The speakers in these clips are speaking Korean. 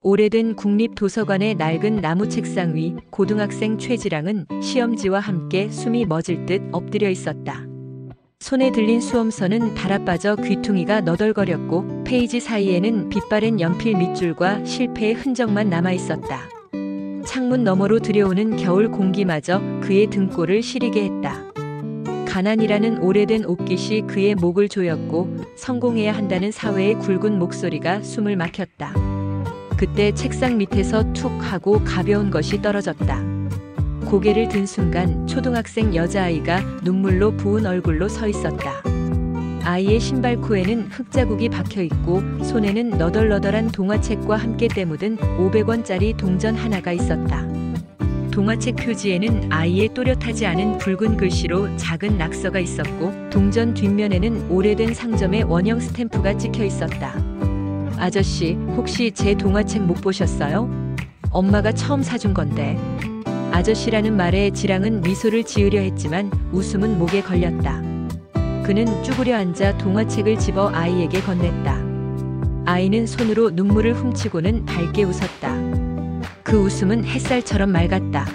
오래된 국립도서관의 낡은 나무 책상 위 고등학생 최지랑은 시험지와 함께 숨이 멎을 듯 엎드려 있었다. 손에 들린 수험서는 달아빠져 귀퉁이가 너덜거렸고 페이지 사이에는 빛바랜 연필 밑줄과 실패의 흔적만 남아 있었다. 창문 너머로 들여오는 겨울 공기마저 그의 등골을 시리게 했다. 가난이라는 오래된 옷깃이 그의 목을 조였고 성공해야 한다는 사회의 굵은 목소리가 숨을 막혔다. 그때 책상 밑에서 툭 하고 가벼운 것이 떨어졌다. 고개를 든 순간 초등학생 여자아이가 눈물로 부은 얼굴로 서 있었다. 아이의 신발코에는 흙자국이 박혀있고 손에는 너덜너덜한 동화책과 함께 때묻은 500원짜리 동전 하나가 있었다. 동화책 표지에는 아이의 또렷하지 않은 붉은 글씨로 작은 낙서가 있었고 동전 뒷면에는 오래된 상점의 원형 스탬프가 찍혀 있었다. 아저씨, 혹시 제 동화책 못 보셨어요? 엄마가 처음 사준 건데. 아저씨라는 말에 지랑은 미소를 지으려 했지만 웃음은 목에 걸렸다. 그는 쭈그려 앉아 동화책을 집어 아이에게 건넸다. 아이는 손으로 눈물을 훔치고는 밝게 웃었다. 그 웃음은 햇살처럼 맑았다.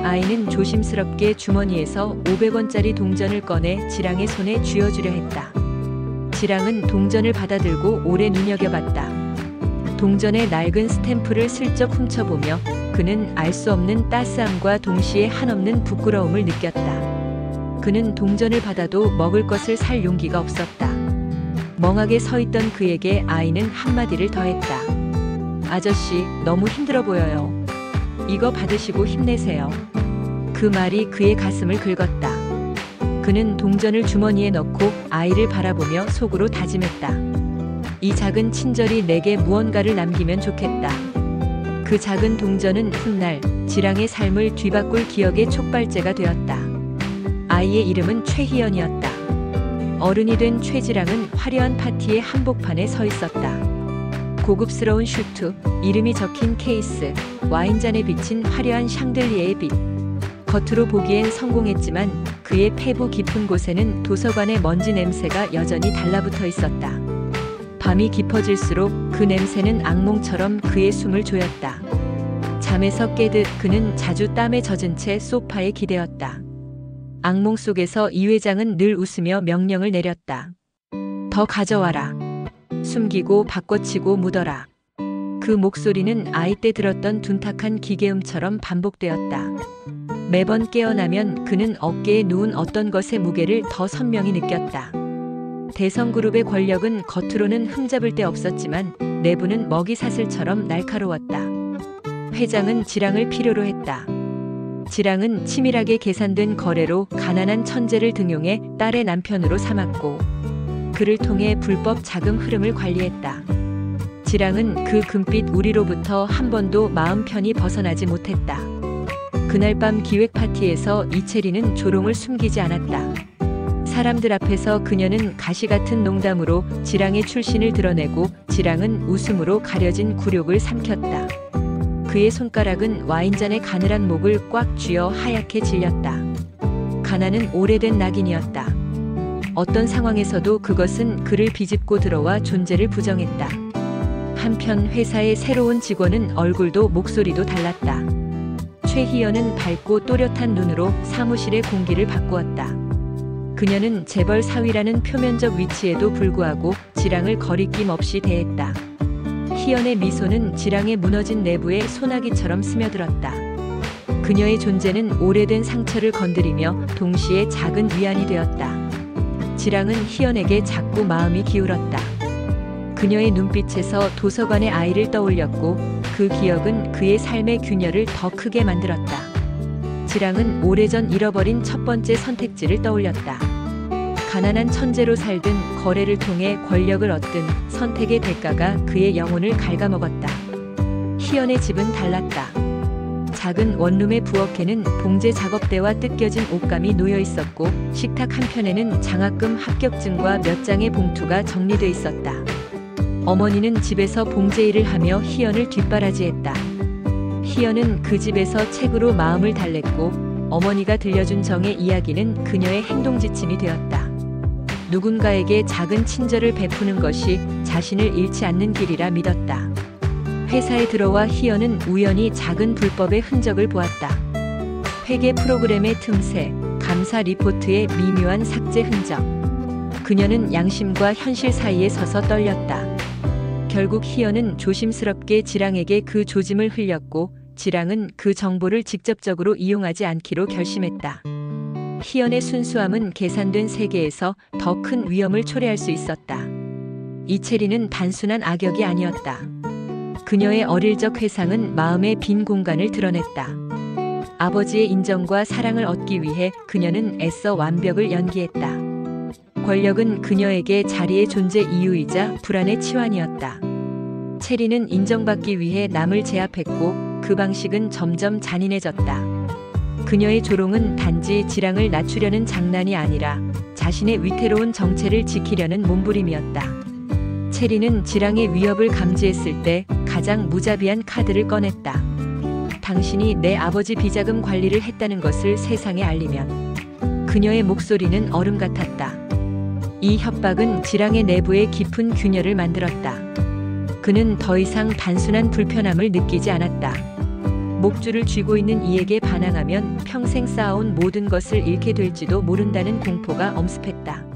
아이는 조심스럽게 주머니에서 500원짜리 동전을 꺼내 지랑의 손에 쥐어주려 했다. 지랑은 동전을 받아들고 오래 눈여겨봤다. 동전의 낡은 스탬프를 슬쩍 훔쳐보며 그는 알 수 없는 따스함과 동시에 한없는 부끄러움을 느꼈다. 그는 동전을 받아도 먹을 것을 살 용기가 없었다. 멍하게 서 있던 그에게 아이는 한마디를 더했다. 아저씨, 너무 힘들어 보여요. 이거 받으시고 힘내세요. 그 말이 그의 가슴을 긁었다. 그는 동전을 주머니에 넣고 아이를 바라보며 속으로 다짐했다. 이 작은 친절이 내게 무언가를 남기면 좋겠다. 그 작은 동전은 훗날 지랑의 삶을 뒤바꿀 기억의 촉발제가 되었다. 아이의 이름은 최희연이었다. 어른이 된 최지랑은 화려한 파티의 한복판에 서 있었다. 고급스러운 슈트, 이름이 적힌 케이스, 와인잔에 비친 화려한 샹들리에의 빛. 겉으로 보기엔 성공했지만 그의 폐부 깊은 곳에는 도서관의 먼지 냄새가 여전히 달라붙어 있었다. 밤이 깊어질수록 그 냄새는 악몽처럼 그의 숨을 조였다. 잠에서 깨듯 그는 자주 땀에 젖은 채 소파에 기대었다. 악몽 속에서 이 회장은 늘 웃으며 명령을 내렸다. 더 가져와라. 숨기고 바꿔치고 묻어라. 그 목소리는 아이 때 들었던 둔탁한 기계음처럼 반복되었다. 매번 깨어나면 그는 어깨에 누운 어떤 것의 무게를 더 선명히 느꼈다. 대성그룹의 권력은 겉으로는 흠잡을 데 없었지만 내부는 먹이사슬처럼 날카로웠다. 회장은 지랑을 필요로 했다. 지랑은 치밀하게 계산된 거래로 가난한 천재를 등용해 딸의 남편으로 삼았고 그를 통해 불법 자금 흐름을 관리했다. 지랑은 그 금빛 우리로부터 한 번도 마음 편히 벗어나지 못했다. 그날 밤 기획 파티에서 이채리는 조롱을 숨기지 않았다. 사람들 앞에서 그녀는 가시 같은 농담으로 지랑의 출신을 드러내고 지랑은 웃음으로 가려진 굴욕을 삼켰다. 그의 손가락은 와인잔의 가늘한 목을 꽉 쥐어 하얗게 질렸다. 가난은 오래된 낙인이었다. 어떤 상황에서도 그것은 그를 비집고 들어와 존재를 부정했다. 한편 회사의 새로운 직원은 얼굴도 목소리도 달랐다. 최희연은 밝고 또렷한 눈으로 사무실의 공기를 바꾸었다. 그녀는 재벌 사위라는 표면적 위치에도 불구하고 지랑을 거리낌 없이 대했다. 희연의 미소는 지랑의 무너진 내부에 소나기처럼 스며들었다. 그녀의 존재는 오래된 상처를 건드리며 동시에 작은 위안이 되었다. 지랑은 희연에게 자꾸 마음이 기울었다. 그녀의 눈빛에서 도서관의 아이를 떠올렸고 그 기억은 그의 삶의 균열을 더 크게 만들었다. 지랑은 오래전 잃어버린 첫 번째 선택지를 떠올렸다. 가난한 천재로 살든 거래를 통해 권력을 얻든 선택의 대가가 그의 영혼을 갉아먹었다. 희연의 집은 달랐다. 작은 원룸의 부엌에는 봉제 작업대와 뜯겨진 옷감이 놓여 있었고 식탁 한편에는 장학금 합격증과 몇 장의 봉투가 정리돼 있었다. 어머니는 집에서 봉제 일을 하며 희연을 뒷바라지했다. 희연은 그 집에서 책으로 마음을 달랬고 어머니가 들려준 정의 이야기는 그녀의 행동 지침이 되었다. 누군가에게 작은 친절을 베푸는 것이 자신을 잃지 않는 길이라 믿었다. 회사에 들어와 희연은 우연히 작은 불법의 흔적을 보았다. 회계 프로그램의 틈새, 감사 리포트의 미묘한 삭제 흔적. 그녀는 양심과 현실 사이에 서서 떨렸다. 결국 희연은 조심스럽게 지랑에게 그 조짐을 흘렸고 지랑은 그 정보를 직접적으로 이용하지 않기로 결심했다. 희연의 순수함은 계산된 세계에서 더 큰 위험을 초래할 수 있었다. 이채리는 단순한 악역이 아니었다. 그녀의 어릴 적 회상은 마음의 빈 공간을 드러냈다. 아버지의 인정과 사랑을 얻기 위해 그녀는 애써 완벽을 연기했다. 권력은 그녀에게 자리의 존재 이유이자 불안의 치환이었다. 체리는 인정받기 위해 남을 제압했고 그 방식은 점점 잔인해졌다. 그녀의 조롱은 단지 지랑을 낮추려는 장난이 아니라 자신의 위태로운 정체를 지키려는 몸부림이었다. 체리는 지랑의 위협을 감지했을 때 가장 무자비한 카드를 꺼냈다. 당신이 내 아버지 비자금 관리를 했다는 것을 세상에 알리면. 그녀의 목소리는 얼음 같았다. 이 협박은 지랑의 내부에 깊은 균열을 만들었다. 그는 더 이상 단순한 불편함을 느끼지 않았다. 목줄을 쥐고 있는 이에게 반항하면 평생 쌓아온 모든 것을 잃게 될지도 모른다는 공포가 엄습했다.